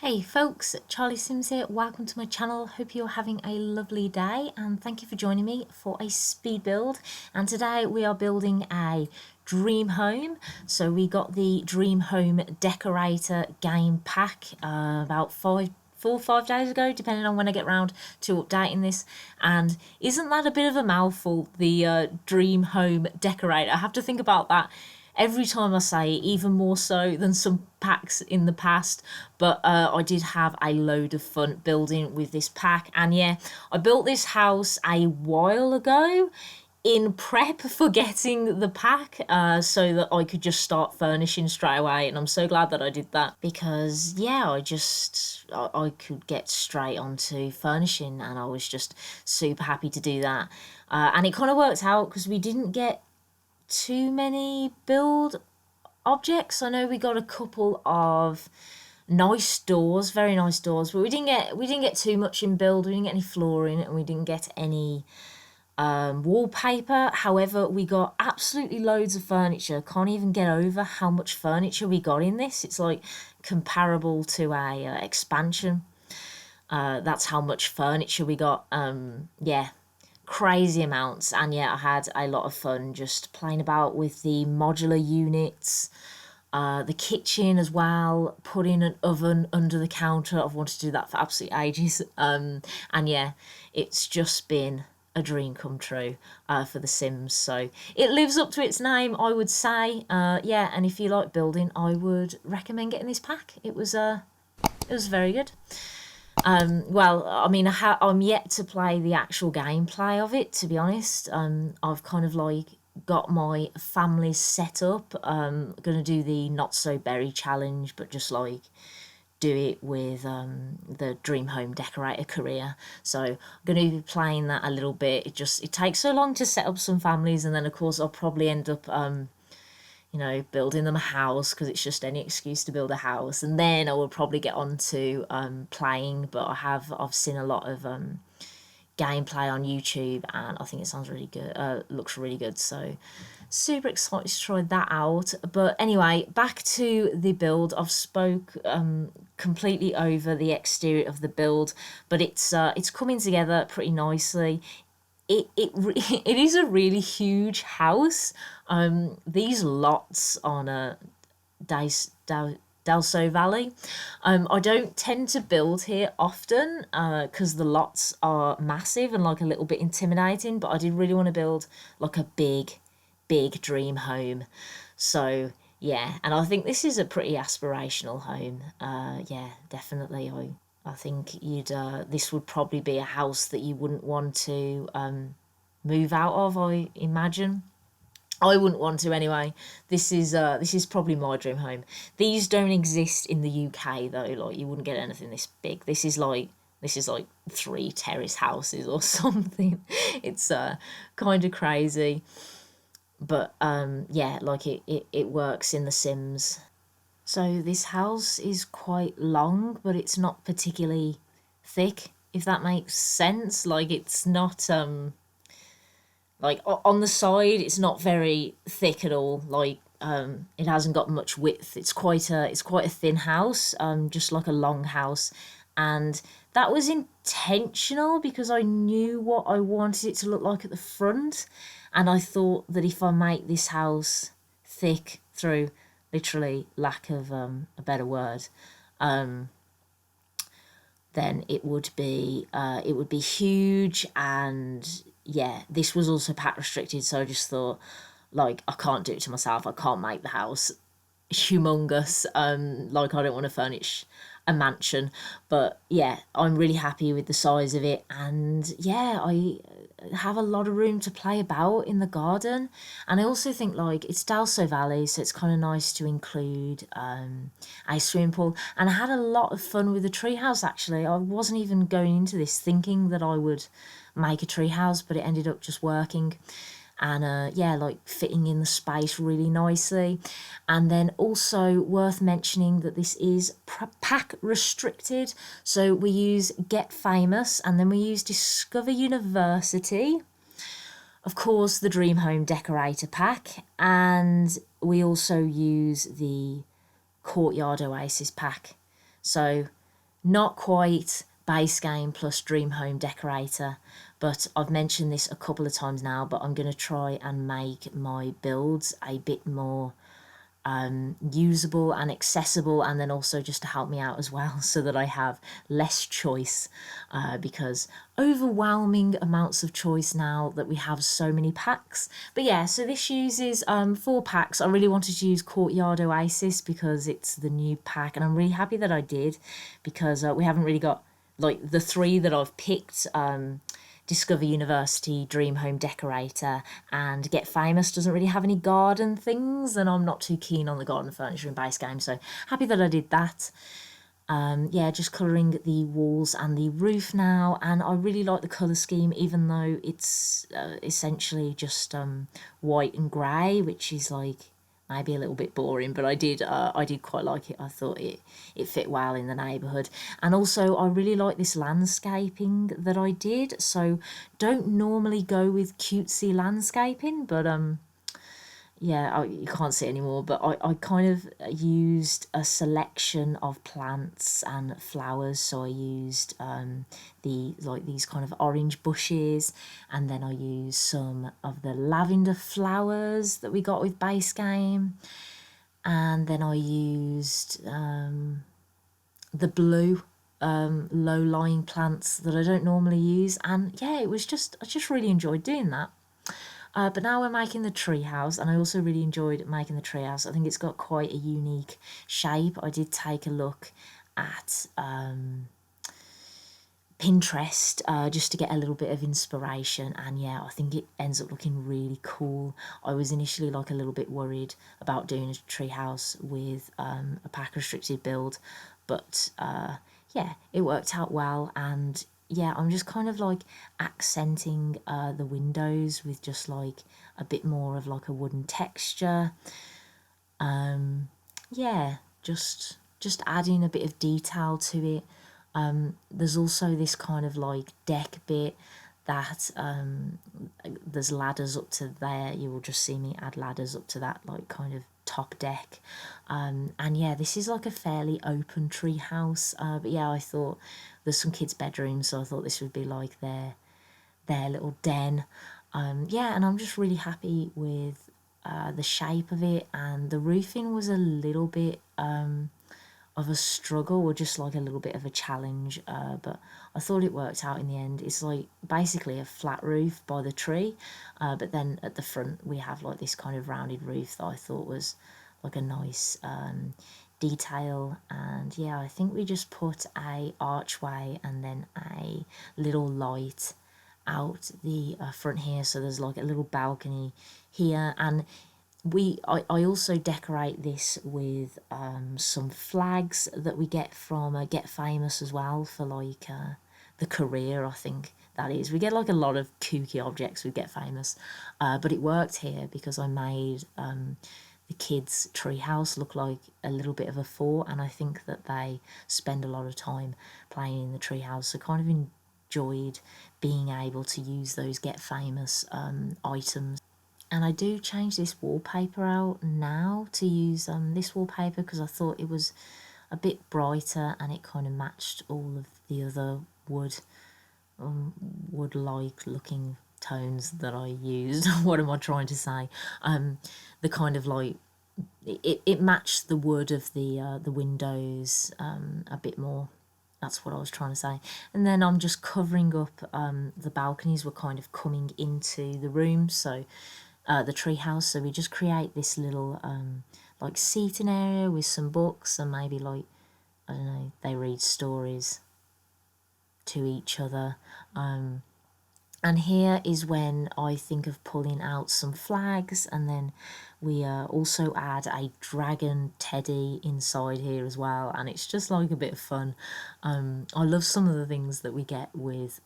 Hey folks, Charlie Sims here. Welcome to my channel. Hope you're having a lovely day and thank you for joining me for a speed build. And today we are building a dream home. So we got the Dream Home Decorator game pack about 4 or 5 days ago, depending on when I get round to updating this. And isn't that a bit of a mouthful, the Dream Home Decorator? I have to think about that every time I say it, even more so than some packs in the past. But I did have a load of fun building with this pack. And yeah, I built this house a while ago in prep for getting the pack so that I could just start furnishing straight away. And I'm so glad that I did that because, yeah, I could get straight onto furnishing and I was just super happy to do that. And it kind of worked out because we didn't get too many build objects. I know we got a couple of nice doors, very nice doors, but we didn't get too much in build. We didn't get any flooring and we didn't get any wallpaper. However, we got absolutely loads of furniture. Can't even get over how much furniture we got in this. It's like comparable to a expansion. That's how much furniture we got. Yeah, crazy amounts. And yeah, I had a lot of fun just playing about with the modular units, the kitchen as well, putting an oven under the counter. I've wanted to do that for absolutely ages. And yeah, it's just been a dream come true for The Sims. So it lives up to its name, I would say. Yeah, and if you like building, I would recommend getting this pack. It was very good. Well, I mean, I'm yet to play the actual gameplay of it, to be honest. I've kind of like got my family set up. Gonna do the not so berry challenge, but just like do it with the Dream Home Decorator career. So I'm going to be playing that a little bit. It takes so long to set up some families, and then of course I'll probably end up building them a house because it's just any excuse to build a house, and then I will probably get on to playing. But I've seen a lot of gameplay on YouTube, and I think it sounds really good. Looks really good, so super excited to try that out. But anyway, back to the build. I've spoke completely over the exterior of the build, but it's coming together pretty nicely. It is a really huge house. These lots on a Delso Valley. I don't tend to build here often because the lots are massive and like a little bit intimidating, but I did really want to build like a big dream home. So yeah, and I think this is a pretty aspirational home. Yeah, definitely. I think this would probably be a house that you wouldn't want to move out of, I imagine. I wouldn't want to anyway. This is probably my dream home. These don't exist in the UK though. Like you wouldn't get anything this big. This is like 3 terrace houses or something. It's kind of crazy. But yeah, like it works in The Sims. So this house is quite long, but it's not particularly thick, if that makes sense. Like it's not like on the side it's not very thick at all. Like it hasn't got much width. It's quite a thin house, just like a long house. And that was intentional because I knew what I wanted it to look like at the front, and I thought that if I make this house thick through literally lack of a better word, then it would be huge. And yeah, this was also pack restricted, so I just thought, like, I can't do it to myself. I can't make the house humongous. Like I don't want to furnish a mansion. But yeah, I'm really happy with the size of it, and yeah, I have a lot of room to play about in the garden. And I also think like it's Dalso Valley, so it's kind of nice to include a swimming pool. And I had a lot of fun with the treehouse. Actually, I wasn't even going into this thinking that I would make a treehouse, but it ended up just working. And yeah, like fitting in the space really nicely. And then also worth mentioning that this is pack restricted, so we use Get Famous and then we use Discover University, of course the Dream Home Decorator pack, and we also use the Courtyard Oasis pack. So not quite base game plus dream home decorator, but I've mentioned this a couple of times now, but I'm going to try and make my builds a bit more usable and accessible, and then also just to help me out as well so that I have less choice, because overwhelming amounts of choice now that we have so many packs. But yeah, so this uses 4 packs. I really wanted to use Courtyard Oasis because it's the new pack, and I'm really happy that I did, because we haven't really got like the 3 that I've picked. Discover University, Dream Home Decorator, and Get Famous doesn't really have any garden things, and I'm not too keen on the garden furniture in base game, so happy that I did that. Yeah, just colouring the walls and the roof now, and I really like the colour scheme, even though it's essentially just white and grey, which is like maybe a little bit boring, but I did quite like it. I thought it fit well in the neighbourhood, and also I really like this landscaping that I did. So don't normally go with cutesy landscaping, but yeah, you can't see it anymore, but I kind of used a selection of plants and flowers. So I used these kind of orange bushes, and then I used some of the lavender flowers that we got with base game, and then I used the blue low-lying plants that I don't normally use, and yeah, I just really enjoyed doing that. But now we're making the treehouse, and I also really enjoyed making the treehouse. I think it's got quite a unique shape. I did take a look at Pinterest just to get a little bit of inspiration, and yeah, I think it ends up looking really cool. I was initially like a little bit worried about doing a treehouse with a pack restricted build, but yeah, it worked out well. And yeah, I'm just kind of like accenting the windows with just like a bit more of like a wooden texture. Yeah, just adding a bit of detail to it. There's also this kind of like deck bit that there's ladders up to there. You will just see me add ladders up to that like kind of top deck. And yeah, this is like a fairly open tree house, but yeah, I thought there's some kids' bedrooms, so I thought this would be like their little den. Yeah, and I'm just really happy with the shape of it, and the roofing was a little bit of a struggle, or just like a little bit of a challenge, but I thought it worked out in the end. It's like basically a flat roof by the tree, but then at the front we have like this kind of rounded roof that I thought was like a nice detail. And yeah, I think we just put a archway and then a little light out the front here, so there's like a little balcony here. And I also decorate this with some flags that we get from Get Famous as well, for like the career, I think that is. We get like a lot of kooky objects with Get Famous, but it worked here because I made the kids' treehouse look like a little bit of a fort, and I think that they spend a lot of time playing in the treehouse, so kind of enjoyed being able to use those Get Famous items. And I do change this wallpaper out now to use this wallpaper because I thought it was a bit brighter and it kind of matched all of the other wood-like looking tones that I used. What am I trying to say? The kind of like it matched the wood of the windows a bit more. That's what I was trying to say. And then I'm just covering up the balconies were kind of coming into the room, so the treehouse. So we just create this little like seating area with some books, and maybe like, I don't know, they read stories to each other. And here is when I think of pulling out some flags, and then we also add a dragon teddy inside here as well, and it's just like a bit of fun. I love some of the things that we get with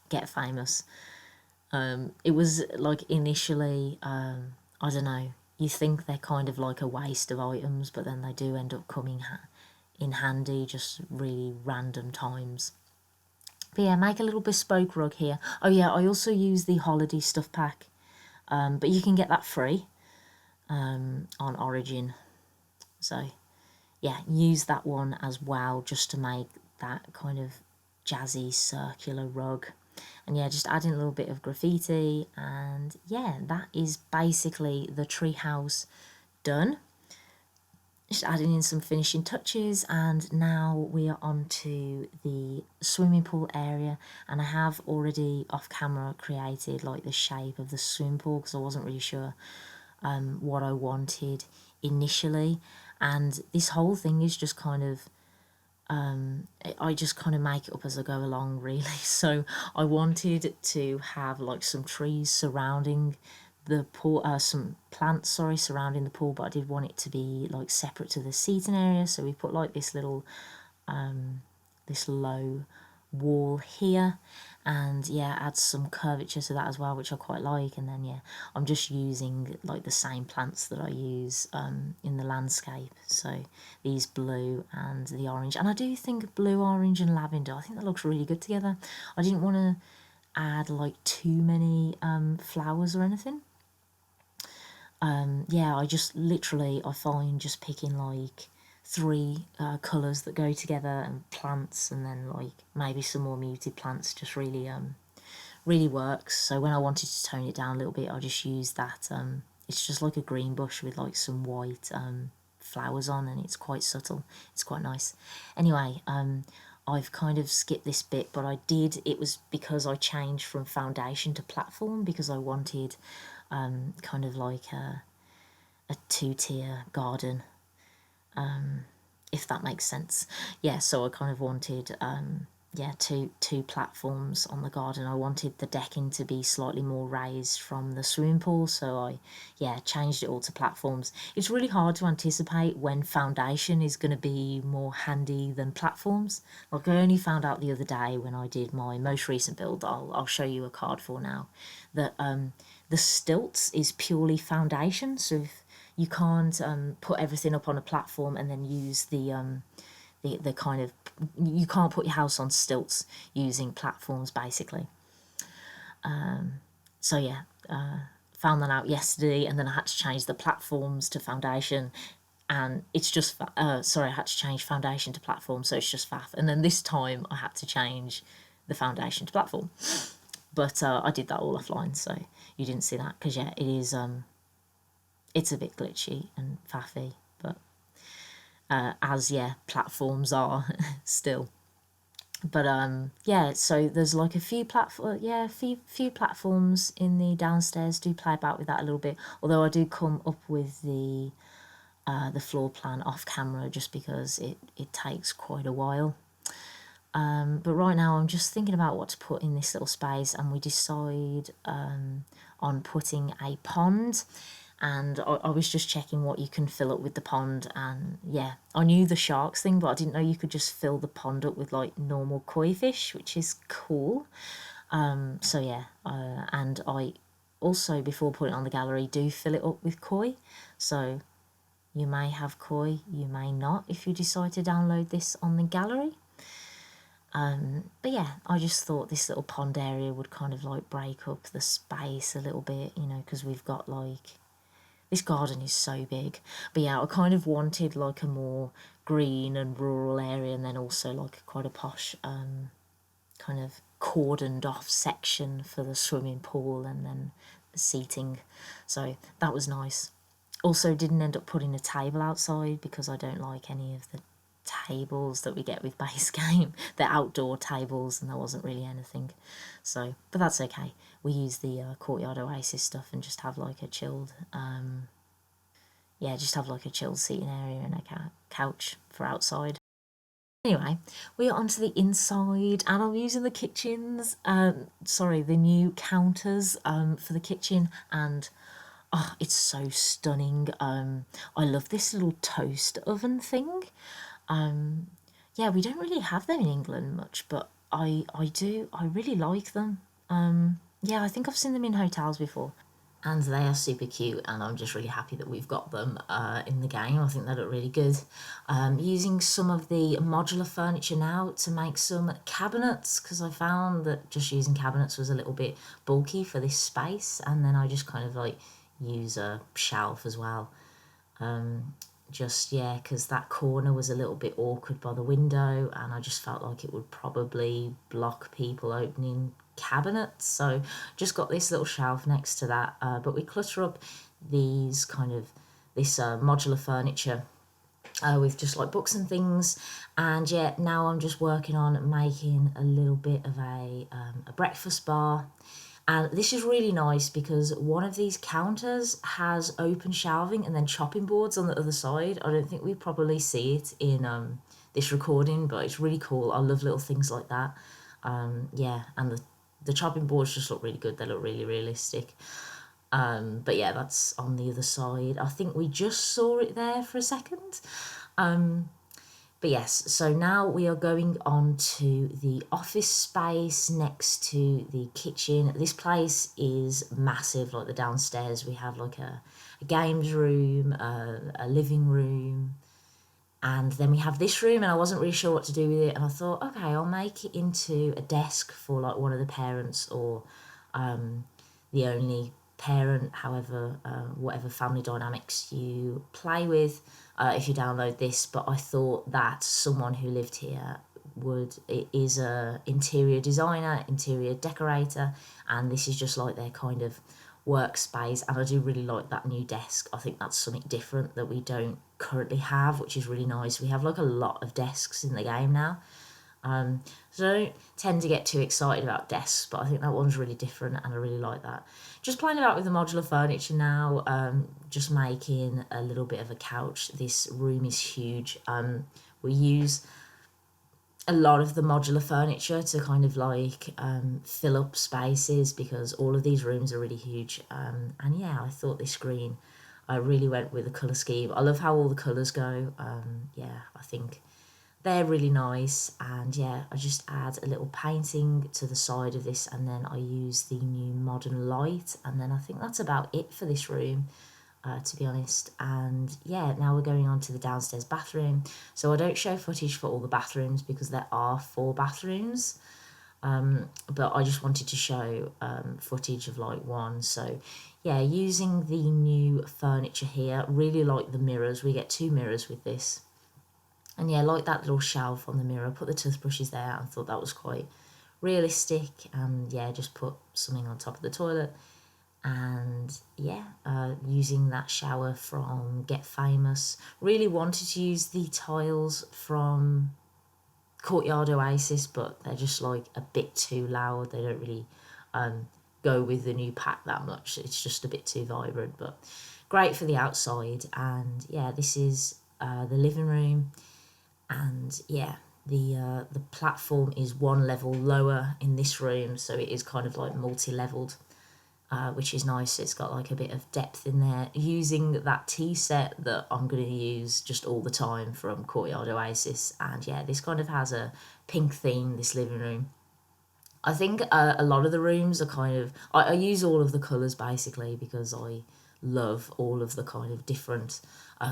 Get Famous. It was like initially, I don't know, you think they're kind of like a waste of items, but then they do end up coming in handy just really random times. But yeah, make a little bespoke rug here. Oh yeah, I also use the holiday stuff pack, but you can get that free on Origin. So yeah, use that one as well, just to make that kind of jazzy circular rug. And yeah, just adding a little bit of graffiti, and yeah, that is basically the treehouse done. Just adding in some finishing touches, and now we are on to the swimming pool area. And I have already off camera created like the shape of the swimming pool, because I wasn't really sure what I wanted initially. And this whole thing is just kind of, I just kind of make it up as I go along, really. So I wanted to have like some trees surrounding the pool, some plants, sorry, surrounding the pool, but I did want it to be like separate to the seating area. So we put like this little, this low wall here, and yeah, add some curvature to that as well, which I quite like. And then yeah, I'm just using like the same plants that I use in the landscape, so these blue and the orange, and I do think blue, orange and lavender, I think that looks really good together. I didn't want to add like too many flowers or anything. Yeah, I just literally, I find just picking like three colours that go together and plants, and then like maybe some more muted plants, just really really works. So when I wanted to tone it down a little bit, I just used that, it's just like a green bush with like some white flowers on, and it's quite subtle, it's quite nice. Anyway, I've kind of skipped this bit, but I did, it was because I changed from foundation to platform, because I wanted kind of like a two-tier garden, if that makes sense. Yeah, so I kind of wanted yeah, two platforms on the garden. I wanted the decking to be slightly more raised from the swimming pool, so I, yeah, changed it all to platforms. It's really hard to anticipate when foundation is going to be more handy than platforms. Like, I only found out the other day when I did my most recent build, I'll show you a card for now, that the stilts is purely foundation. So if you can't put everything up on a platform and then use the kind of, you can't put your house on stilts using platforms, basically. So yeah, found that out yesterday, and then I had to change the platforms to foundation, and it's just sorry, I had to change foundation to platform, so it's just faff. And then this time I had to change the foundation to platform, but I did that all offline, so you didn't see that, because yeah, it is it's a bit glitchy and faffy, but as yeah, platforms are still. But yeah, so there's like a few platform, yeah, few platforms in the downstairs. Do play about with that a little bit, although I do come up with the floor plan off camera, just because it takes quite a while. But right now I'm just thinking about what to put in this little space, and we decide on putting a pond. And I was just checking what you can fill up with the pond, and yeah, I knew the sharks thing, but I didn't know you could just fill the pond up with like normal koi fish, which is cool. So yeah, and I also, before putting it on the gallery, do fill it up with koi. So you may have koi, you may not, if you decide to download this on the gallery. But yeah, I just thought this little pond area would kind of like break up the space a little bit, you know, because we've got like, this garden is so big. But yeah, I kind of wanted like a more green and rural area, and then also like quite a posh kind of cordoned off section for the swimming pool and then the seating. So that was nice. Also didn't end up putting a table outside, because I don't like any of the tables that we get with base game. They're outdoor tables, and there wasn't really anything. So, but that's okay. We use the Courtyard Oasis stuff and just have like a chilled, yeah, just have like a chilled seating area and a couch for outside. Anyway, we are onto the inside, and I'm using the kitchens, sorry, the new counters for the kitchen, and oh, it's so stunning. I love this little toast oven thing. Yeah, we don't really have them in England much, but I really like them. Yeah, I think I've seen them in hotels before, and they are super cute, and I'm just really happy that we've got them in the game. I think they look really good. Using some of the modular furniture now to make some cabinets, because I found that just using cabinets was a little bit bulky for this space, and then I just kind of like use a shelf as well. just, yeah, because that corner was a little bit awkward by the window, and I just felt like it would probably block people opening cabinets. So just got this little shelf next to that, but we clutter up these kind of this modular furniture with just like books and things. And yeah, now I'm just working on making a little bit of a breakfast bar. And this is really nice because one of these counters has open shelving and then chopping boards on the other side. I don't think we probably see it in this recording, but it's really cool. I love little things like that. Yeah, and the chopping boards just look really good. They look really realistic. But yeah, that's on the other side. I think we just saw it there for a second. But yes, so now we are going on to the office space next to the kitchen. This place is massive, like the downstairs. We have like a games room, a living room, and then we have this room, and I wasn't really sure what to do with it. And I thought, okay, I'll make it into a desk for like one of the parents or the only parent, however, whatever family dynamics you play with, if you download this. But I thought that someone who lived here is a interior designer, interior decorator, and this is just like their kind of workspace. And I do really like that new desk. I think that's something different that we don't currently have, which is really nice. We have like a lot of desks in the game now. So I don't tend to get too excited about desks, but I think that one's really different and I really like that. Just playing about with the modular furniture now, just making a little bit of a couch. This room is huge. We use a lot of the modular furniture to kind of like fill up spaces because all of these rooms are really huge. And yeah, I thought this green, I really went with the colour scheme. I love how all the colours go. Yeah, I think they're really nice. And yeah, I just add a little painting to the side of this, and then I use the new modern light, and then I think that's about it for this room, to be honest. And yeah, now we're going on to the downstairs bathroom. So I don't show footage for all the bathrooms because there are 4 bathrooms, but I just wanted to show footage of like one. So yeah, using the new furniture here, really like the mirrors. We get 2 mirrors with this. And yeah, like that little shelf on the mirror, put the toothbrushes there. I thought that was quite realistic. And yeah, just put something on top of the toilet. And yeah, using that shower from Get Famous. Really wanted to use the tiles from Courtyard Oasis, but they're just like a bit too loud. They don't really go with the new pack that much. It's just a bit too vibrant, but great for the outside. And yeah, this is the living room. And yeah, the platform is 1 level lower in this room, so it is kind of like multi-leveled, which is nice. It's got like a bit of depth in there, using that tea set that I'm going to use just all the time from Courtyard Oasis. And yeah, this kind of has a pink theme, this living room. I think a lot of the rooms are kind of, I use all of the colours basically because I love all of the kind of different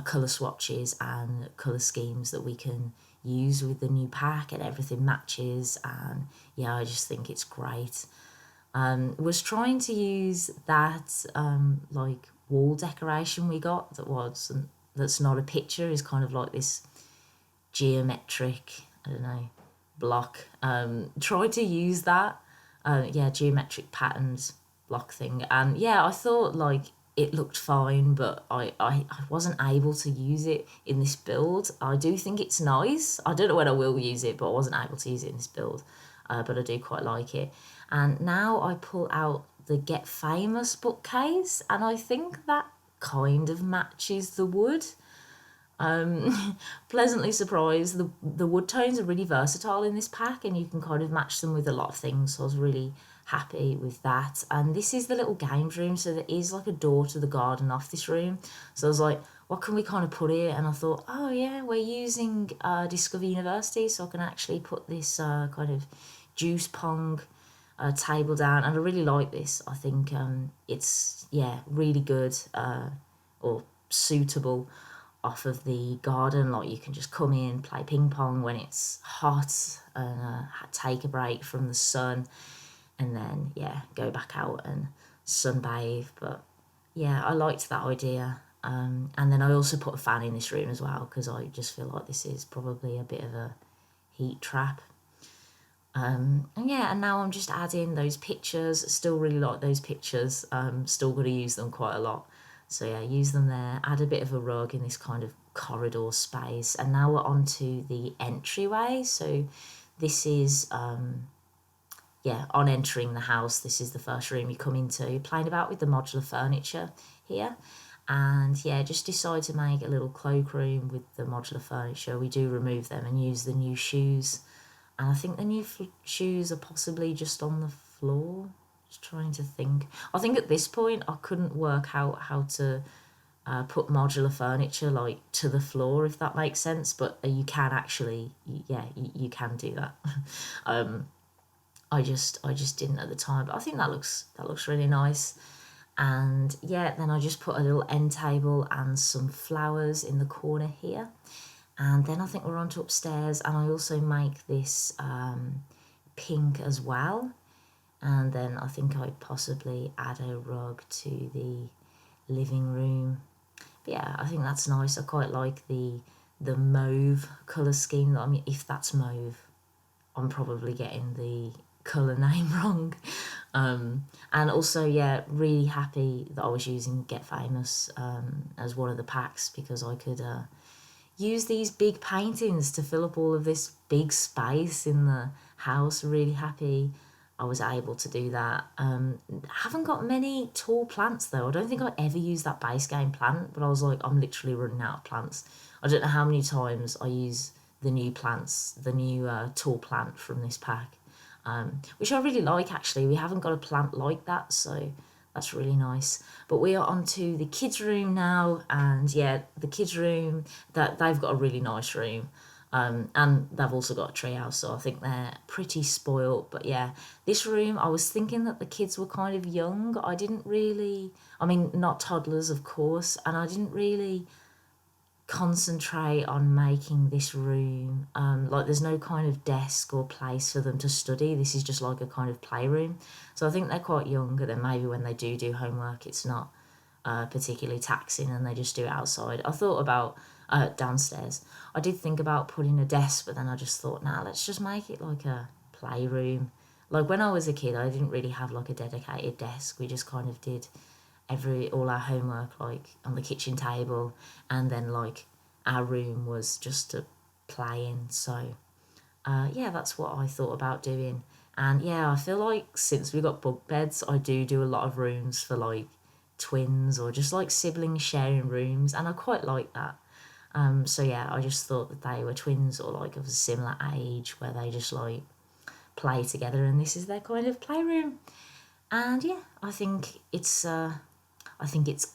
colour swatches and colour schemes that we can use with the new pack, and everything matches. And yeah, I just think it's great. Was trying to use that like wall decoration we got that's not a picture, is kind of like this geometric, I don't know, block. Tried to use that, yeah, geometric patterns block thing. And yeah, I thought like it looked fine, but I wasn't able to use it in this build. I do think it's nice. I don't know when I will use it, but I wasn't able to use it in this build. But I do quite like it. And now I pull out the Get Famous bookcase, and I think that kind of matches the wood. Pleasantly surprised. The wood tones are really versatile in this pack, and you can kind of match them with a lot of things. So I was really happy with that. And this is the little games room, so there is like a door to the garden off this room. So I was like, what can we kind of put here? And I thought, oh yeah, we're using Discover University, so I can actually put this kind of juice pong table down. And I really like this. I think it's, yeah, really good, or suitable off of the garden. Like you can just come in, play ping pong when it's hot, and take a break from the sun, and then yeah, go back out and sunbathe. But yeah, I liked that idea. And then I also put a fan in this room as well because I just feel like this is probably a bit of a heat trap. And yeah, and now I'm just adding those pictures. Still really like those pictures. Still got to use them quite a lot. So yeah, use them there. Add a bit of a rug in this kind of corridor space. And now we're on to the entryway. So this is, yeah, on entering the house, this is the first room you come into. Playing about with the modular furniture here. And yeah, just decide to make a little cloakroom with the modular furniture. We do remove them and use the new shoes. And I think the new shoes are possibly just on the floor. Just trying to think. I think at this point I couldn't work out how to put modular furniture like to the floor, if that makes sense. But you can actually, yeah, you can do that. I just didn't at the time. But I think that looks really nice. And yeah, then I just put a little end table and some flowers in the corner here. And then I think we're on to upstairs, and I also make this pink as well. And then I think I'd possibly add a rug to the living room. But yeah, I think that's nice. I quite like the mauve colour scheme. I mean, if that's mauve, I'm probably getting the colour name wrong. And also, yeah, really happy that I was using Get Famous as one of the packs because I could use these big paintings to fill up all of this big space in the house. Really happy I was able to do that. Haven't got many tall plants though. I don't think I ever used that base game plant, but I was like, I'm literally running out of plants. I don't know how many times I use the new plants, the new tall plant from this pack, which I really like actually. We haven't got a plant like that, so that's really nice. But we are on to the kids' room now, and yeah, the kids' room, that they've got a really nice room. And they've also got a treehouse, so I think they're pretty spoiled. But yeah, this room, I was thinking that the kids were kind of young. I didn't really, I mean, not toddlers, of course, and I didn't really concentrate on making this room like there's no kind of desk or place for them to study. This is just like a kind of playroom, so I think they're quite young, and then maybe when they do homework it's not particularly taxing and they just do it outside. I thought about downstairs, I did think about putting a desk, but then I just thought, nah, let's just make it like a playroom. Like when I was a kid I didn't really have like a dedicated desk. We just kind of did all our homework like on the kitchen table, and then like our room was just to play in. So yeah, that's what I thought about doing. And yeah, I feel like since we got bunk beds, I do a lot of rooms for like twins or just like siblings sharing rooms, and I quite like that. So yeah, I just thought that they were twins or like of a similar age where they just like play together, and this is their kind of playroom. And yeah, I think it's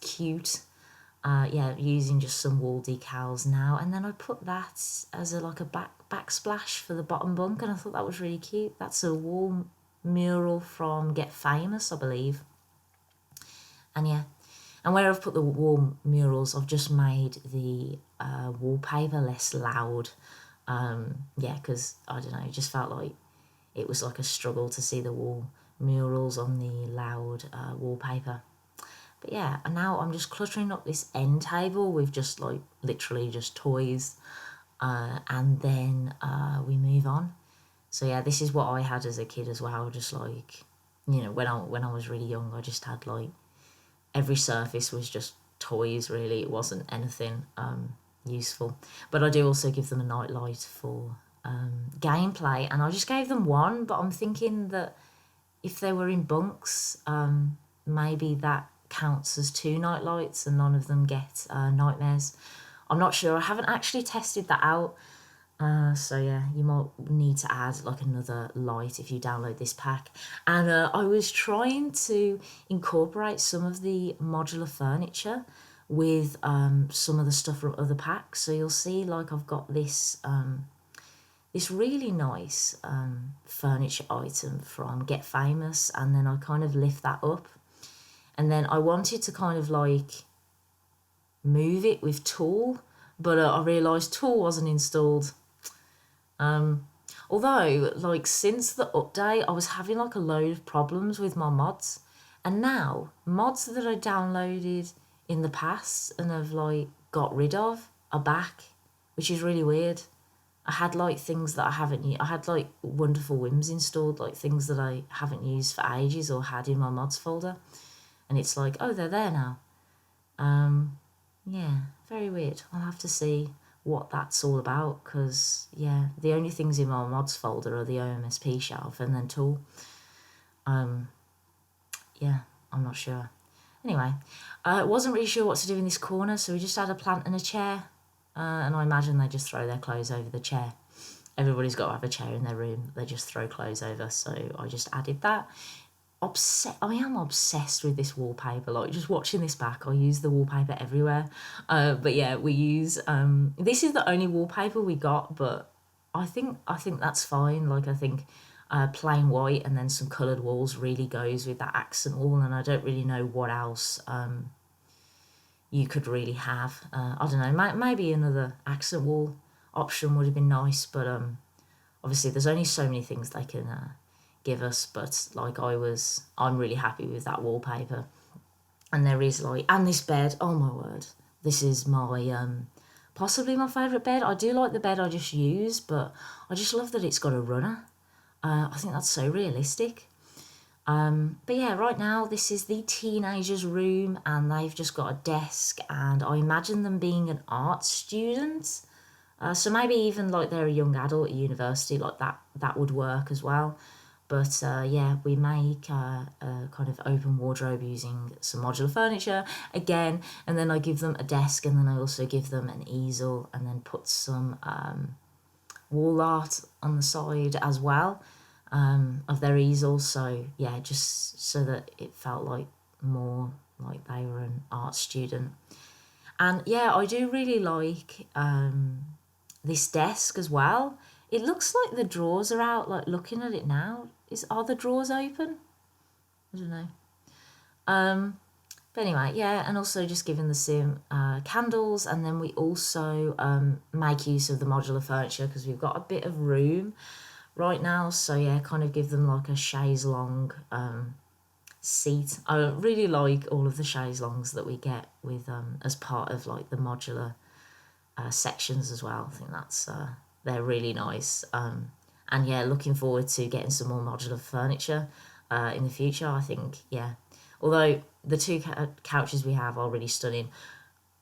cute. Yeah, using just some wall decals now, and then I put that as a like a backsplash for the bottom bunk, and I thought that was really cute. That's a wall mural from Get Famous, I believe. And yeah, and where I've put the wall murals, I've just made the wallpaper less loud. Yeah, because I don't know, it just felt like it was like a struggle to see the wall murals on the loud wallpaper. But yeah, and now I'm just cluttering up this end table with just like literally just toys, and then we move on. So yeah, this is what I had as a kid as well. Just like, you know, when I was really young, I just had like every surface was just toys. Really, it wasn't anything useful. But I do also give them a night light for gameplay, and I just gave them one. But I'm thinking that if they were in bunks, maybe that counts as 2 night lights and none of them get nightmares. I'm not sure. I haven't actually tested that out. So yeah, you might need to add like another light if you download this pack. And I was trying to incorporate some of the modular furniture with some of the stuff from other packs. So you'll see like I've got this this really nice furniture item from Get Famous, and then I kind of lift that up. And then I wanted to kind of like move it with Tool, but I realised Tool wasn't installed. Although, like, since the update, I was having like a load of problems with my mods. And now, mods that I downloaded in the past and have like got rid of are back, which is really weird. I had like things that I haven't used. I had like wonderful whims installed, like things that I haven't used for ages or had in my mods folder, and it's like, oh, they're there now. Yeah, very weird. I'll have to see what that's all about, because yeah, the only things in my mods folder are the OMSP shelf and then tool. Yeah, I'm not sure. Anyway, wasn't really sure what to do in this corner, so we just had a plant and a chair, and I imagine they just throw their clothes over the chair. Everybody's got to have a chair in their room, they just throw clothes over, so I just added that. I am obsessed with this wallpaper. Like, just watching this back, I use the wallpaper everywhere. But yeah, we use this is the only wallpaper we got, but I think that's fine. Like, I think plain white and then some coloured walls really goes with that accent wall, and I don't really know what else you could really have. I don't know, maybe another accent wall option would have been nice, but obviously there's only so many things they can give us, but like I'm really happy with that wallpaper. And there is like, and this bed, oh my word, this is my possibly my favourite bed. I do like the bed I just used, but I just love that it's got a runner. I think that's so realistic. But yeah, right now this is the teenagers' room, and they've just got a desk, and I imagine them being an art student. So maybe even like they're a young adult at university, like that would work as well. But yeah, we make a kind of open wardrobe using some modular furniture again, and then I give them a desk, and then I also give them an easel, and then put some wall art on the side as well of their easel. So yeah, just so that it felt like more like they were an art student. And yeah, I do really like this desk as well. It looks like the drawers are out, like looking at it now. Are the drawers open? I don't know. But anyway, yeah, and also just giving the sim candles, and then we also make use of the modular furniture because we've got a bit of room right now. So yeah, kind of give them like a chaise longue seat. I really like all of the chaise longues that we get with as part of like the modular sections as well. I think they're really nice. And yeah, looking forward to getting some more modular furniture in the future. I think, yeah, although the two couches we have are really stunning,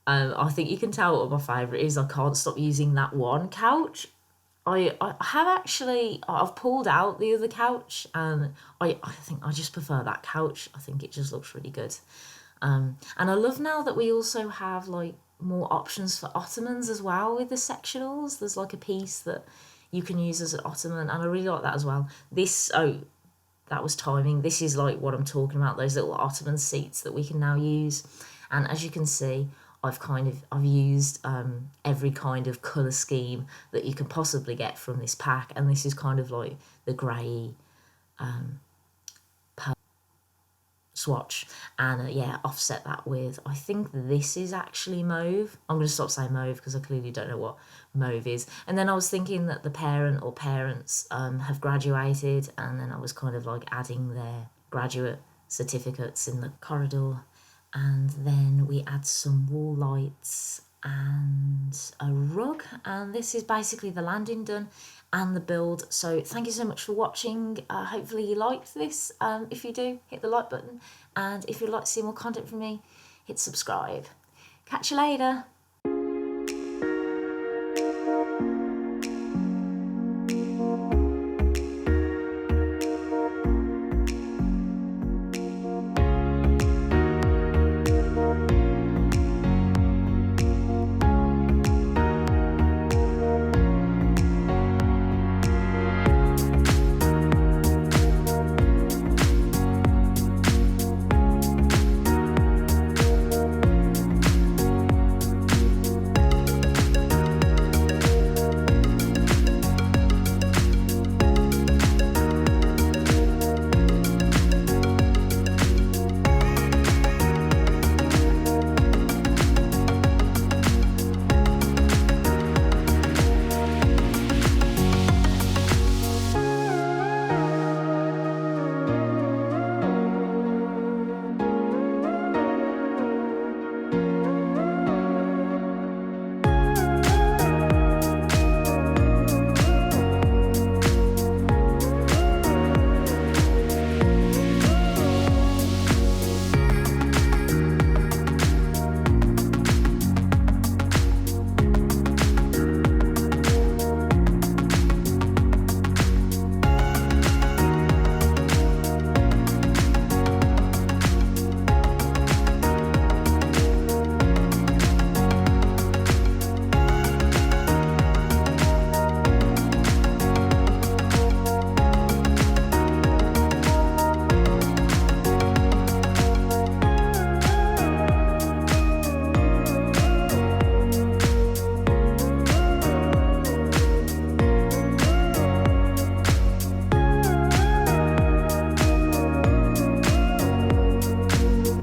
I think you can tell what my favourite is. I can't stop using that one couch. I've pulled out the other couch, and I think I just prefer that couch. I think it just looks really good. And I love now that we also have like more options for ottomans as well with the sectionals. There's like a piece that you can use as an ottoman, and I really like that as well. That was timing. This is like what I'm talking about, those little ottoman seats that we can now use. And as you can see, I've used every kind of colour scheme that you can possibly get from this pack, and this is kind of like the grey swatch, and yeah, offset that with, I think this is actually mauve. I'm going to stop saying mauve because I clearly don't know what mauve is. And then I was thinking that the parent or parents have graduated, and then I was kind of like adding their graduate certificates in the corridor. And then we add some wall lights and a rug, and this is basically the landing done and the build. So thank you so much for watching. Hopefully you liked this. If you do, hit the like button, and if you'd like to see more content from me, hit subscribe. Catch you later.